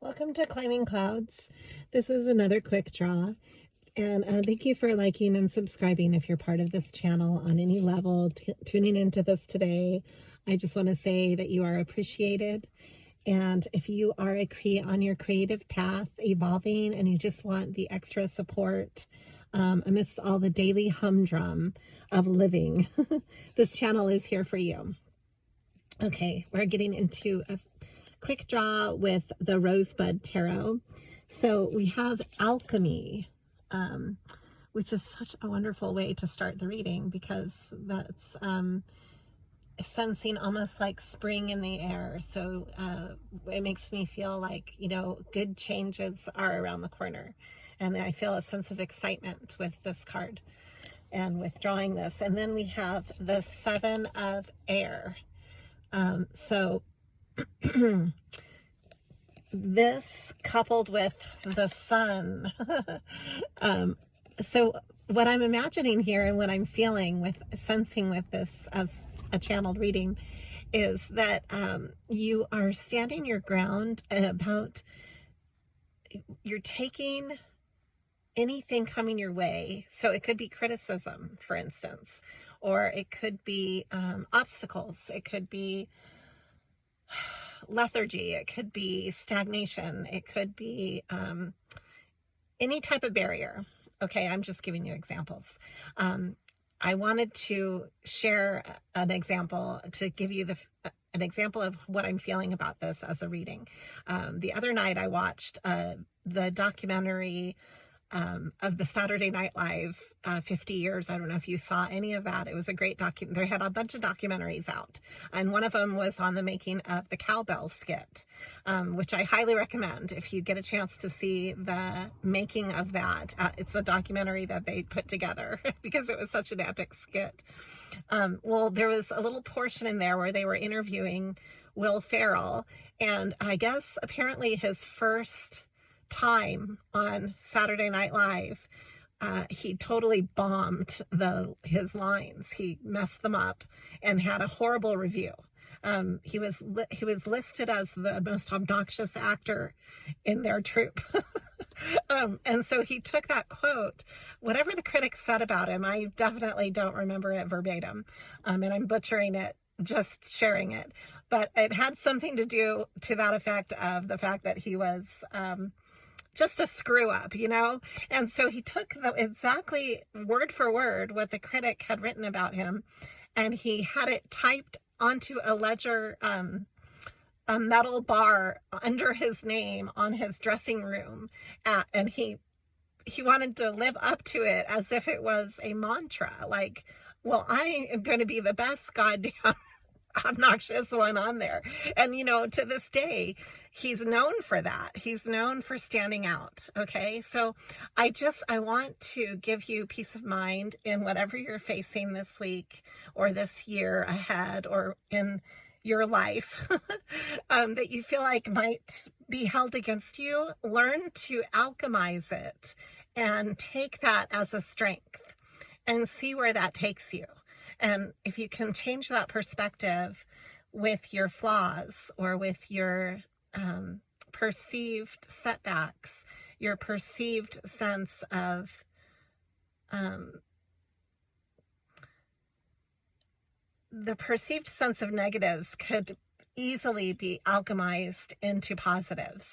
Welcome to Climbing Clouds. This is another quick draw, and thank you for liking and subscribing if you're part of this channel on any level, tuning into this today. I just want to say that you are appreciated, and if you are on your creative path, evolving, and you just want the extra support amidst all the daily humdrum of living, this channel is here for you. Okay, we're getting into a quick draw with the Rosebud Tarot. So we have alchemy, which is such a wonderful way to start the reading because that's sensing almost like spring in the air. So it makes me feel like, good changes are around the corner. And I feel a sense of excitement with this card and with drawing this. And then we have the Seven of Air. So this coupled with the sun. So what I'm imagining here and what I'm feeling with sensing with this as a channeled reading is that you are standing your ground about, you're taking anything coming your way. So it could be criticism, for instance, or it could be obstacles. It could be lethargy, it could be stagnation, it could be any type of barrier. Okay, I'm just giving you examples. I wanted to share an example to give you an example of what I'm feeling about this as a reading. The other night I watched the documentary of the Saturday Night Live 50 years. I don't know if you saw any of that. It was a great documentary. They had a bunch of documentaries out, and one of them was on the making of the cowbell skit, which I highly recommend if you get a chance to see the making of that. It's a documentary that they put together because it was such an epic skit. Well, there was a little portion in there where they were interviewing Will Ferrell, and I guess apparently his first time on Saturday Night Live, he totally bombed his lines. He messed them up and had a horrible review. He was listed as the most obnoxious actor in their troupe. And so he took that quote, whatever the critics said about him, I definitely don't remember it verbatim, and I'm butchering it, just sharing it, but it had something to do to that effect of the fact that he was just a screw up, and so he took exactly word for word what the critic had written about him, and he had it typed onto a ledger, a metal bar under his name on his dressing room, and he wanted to live up to it as if it was a mantra, like, well, I am going to be the best goddamn obnoxious one on there. And to this day he's known for that. He's known for standing out. Okay, so I want to give you peace of mind in whatever you're facing this week or this year ahead or in your life that you feel like might be held against you. Learn to alchemize it and take that as a strength and see where that takes you. And if you can change that perspective with your flaws or with your perceived setbacks, your perceived sense of the perceived sense of negatives could easily be alchemized into positives.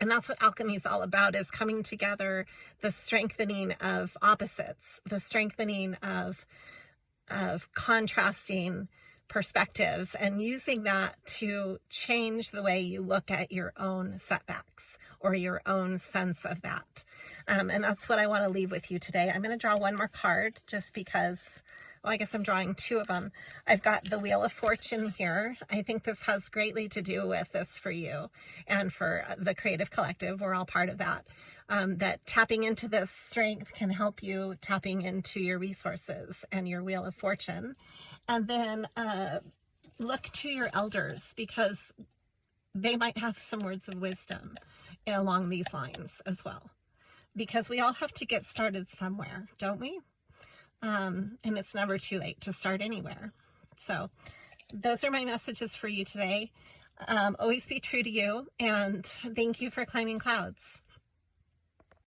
And that's what alchemy is all about, is coming together, the strengthening of opposites, the strengthening of contrasting perspectives, and using that to change the way you look at your own setbacks or your own sense of that. And that's what I want to leave with you today. I'm going to draw one more card just because, well, I guess I'm drawing two of them. I've got the Wheel of Fortune here. I think this has greatly to do with this for you and for the Creative Collective. We're all part of that. That tapping into this strength can help you tapping into your resources and your Wheel of Fortune. And then look to your elders, because they might have some words of wisdom along these lines as well. Because we all have to get started somewhere, don't we? And it's never too late to start anywhere. So those are my messages for you today. Always be true to you, and thank you for climbing clouds.